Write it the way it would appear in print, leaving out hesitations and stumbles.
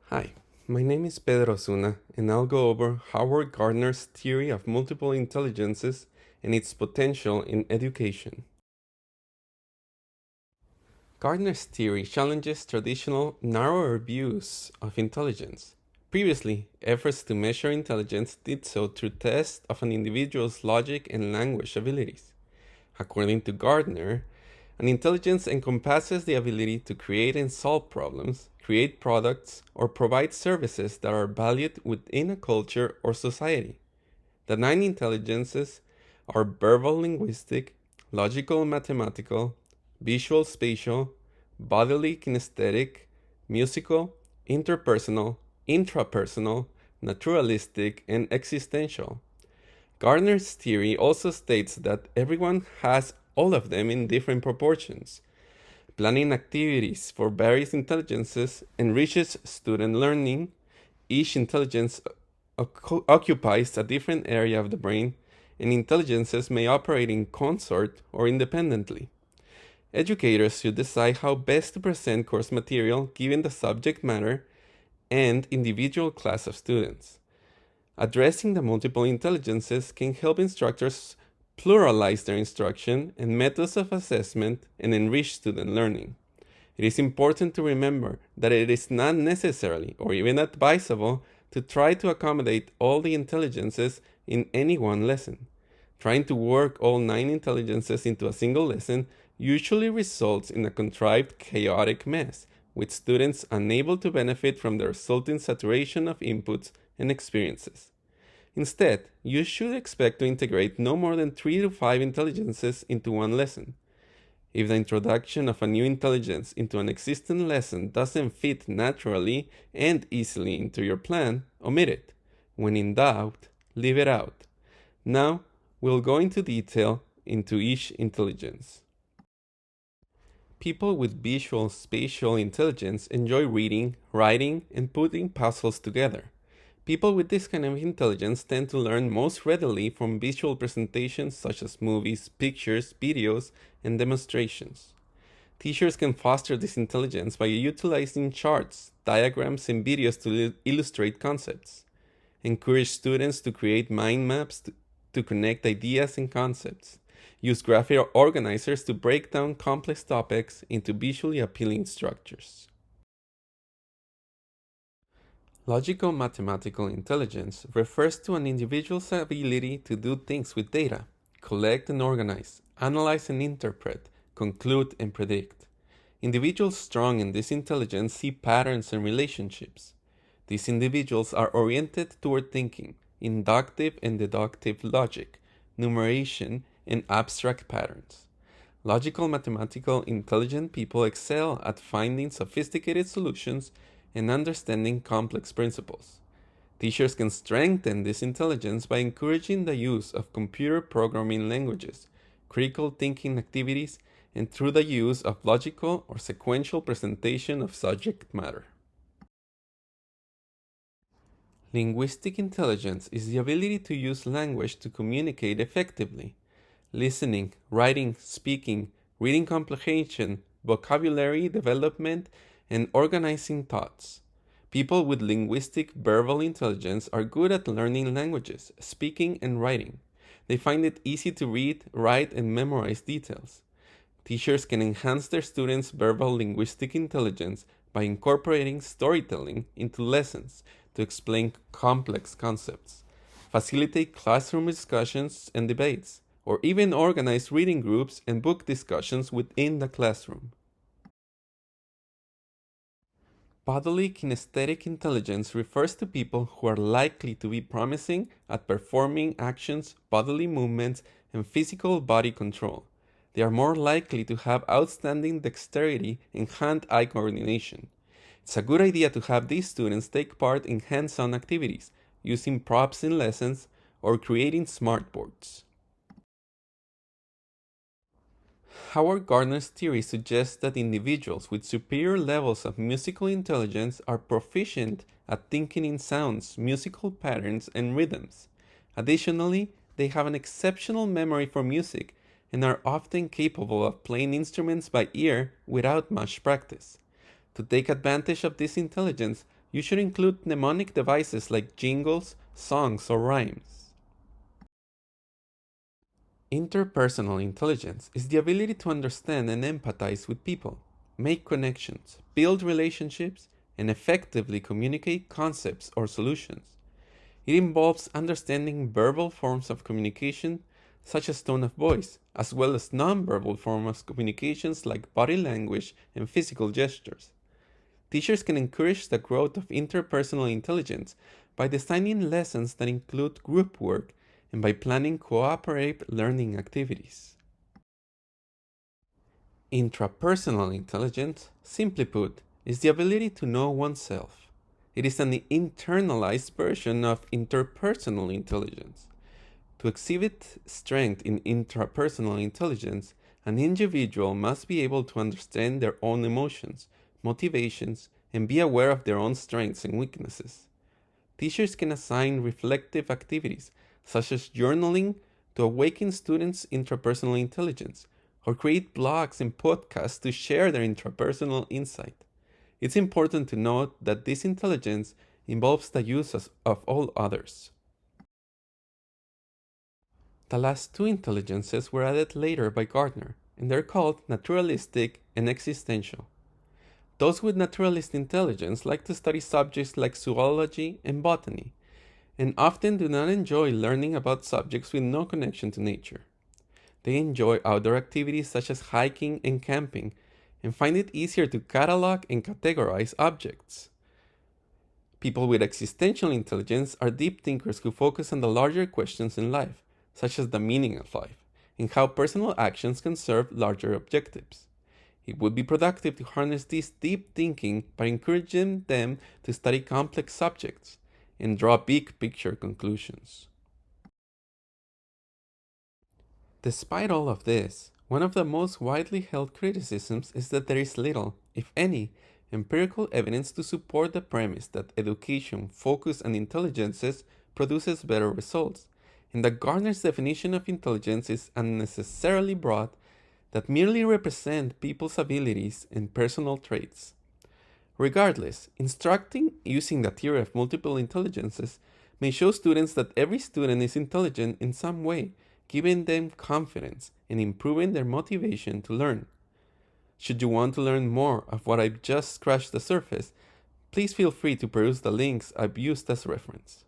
Hi, my name is Pedro Osuna, and I'll go over Howard Gardner's theory of multiple intelligences and its potential in education. Gardner's theory challenges traditional, narrower views of intelligence. Previously, efforts to measure intelligence did so through tests of an individual's logic and language abilities. According to Gardner, an intelligence encompasses the ability to create and solve problems, create products, or provide services that are valued within a culture or society. The nine intelligences are verbal linguistic, logical mathematical, visual spatial, bodily kinesthetic, musical, interpersonal, intrapersonal, naturalistic, and existential. Gardner's theory also states that everyone has all of them in different proportions. Planning activities for various intelligences enriches student learning. Each intelligence occupies a different area of the brain, and intelligences may operate in consort or independently. Educators should decide how best to present course material given the subject matter and individual class of students. Addressing the multiple intelligences can help instructors pluralize their instruction and methods of assessment and enrich student learning. It is important to remember that it is not necessarily or even advisable to try to accommodate all the intelligences in any one lesson. Trying to work all nine intelligences into a single lesson usually results in a contrived, chaotic mess, with students unable to benefit from the resulting saturation of inputs and experiences. Instead, you should expect to integrate no more than 3 to 5 intelligences into one lesson. If the introduction of a new intelligence into an existing lesson doesn't fit naturally and easily into your plan, omit it. When in doubt, leave it out. Now, we'll go into detail into each intelligence. People with visual spatial intelligence enjoy reading, writing, and putting puzzles together. People with this kind of intelligence tend to learn most readily from visual presentations such as movies, pictures, videos, and demonstrations. Teachers can foster this intelligence by utilizing charts, diagrams, and videos to illustrate concepts. Encourage students to create mind maps to connect ideas and concepts. Use graphic organizers to break down complex topics into visually appealing structures. Logical mathematical intelligence refers to an individual's ability to do things with data, collect and organize, analyze and interpret, conclude and predict. Individuals strong in this intelligence see patterns and relationships. These individuals are oriented toward thinking, inductive and deductive logic, numeration, and abstract patterns. Logical mathematical intelligent people excel at finding sophisticated solutions and understanding complex principles. Teachers can strengthen this intelligence by encouraging the use of computer programming languages, critical thinking activities, and through the use of logical or sequential presentation of subject matter. Linguistic intelligence is the ability to use language to communicate effectively. Listening, writing, speaking, reading comprehension, vocabulary development, and organizing thoughts. People with linguistic verbal intelligence are good at learning languages, speaking, and writing. They find it easy to read, write, and memorize details. Teachers can enhance their students' verbal linguistic intelligence by incorporating storytelling into lessons to explain complex concepts, facilitate classroom discussions and debates, or even organize reading groups and book discussions within the classroom. Bodily kinesthetic intelligence refers to people who are likely to be promising at performing actions, bodily movements, and physical body control. They are more likely to have outstanding dexterity and hand-eye coordination. It's a good idea to have these students take part in hands-on activities, using props in lessons, or creating smartboards. Howard Gardner's theory suggests that individuals with superior levels of musical intelligence are proficient at thinking in sounds, musical patterns, and rhythms. Additionally, they have an exceptional memory for music and are often capable of playing instruments by ear without much practice. To take advantage of this intelligence, you should include mnemonic devices like jingles, songs, or rhymes. Interpersonal intelligence is the ability to understand and empathize with people, make connections, build relationships, and effectively communicate concepts or solutions. It involves understanding verbal forms of communication, such as tone of voice, as well as nonverbal forms of communications like body language and physical gestures. Teachers can encourage the growth of interpersonal intelligence by designing lessons that include group work and by planning cooperative learning activities. Intrapersonal intelligence, simply put, is the ability to know oneself. It is an internalized version of interpersonal intelligence. To exhibit strength in intrapersonal intelligence, an individual must be able to understand their own emotions, motivations, and be aware of their own strengths and weaknesses. Teachers can assign reflective activities, such as journaling, to awaken students' intrapersonal intelligence, or create blogs and podcasts to share their intrapersonal insight. It's important to note that this intelligence involves the use of all others. The last two intelligences were added later by Gardner, and they're called naturalistic and existential. Those with naturalist intelligence like to study subjects like zoology and botany, and often do not enjoy learning about subjects with no connection to nature. They enjoy outdoor activities such as hiking and camping, and find it easier to catalog and categorize objects. People with existential intelligence are deep thinkers who focus on the larger questions in life, such as the meaning of life, and how personal actions can serve larger objectives. It would be productive to harness this deep thinking by encouraging them to study complex subjects and draw big picture conclusions. Despite all of this, one of the most widely held criticisms is that there is little, if any, empirical evidence to support the premise that education focused on intelligences produces better results, and that Gardner's definition of intelligence is unnecessarily broad that merely represent people's abilities and personal traits. Regardless, instructing using the theory of multiple intelligences may show students that every student is intelligent in some way, giving them confidence and improving their motivation to learn. Should you want to learn more of what I've just scratched the surface, please feel free to peruse the links I've used as reference.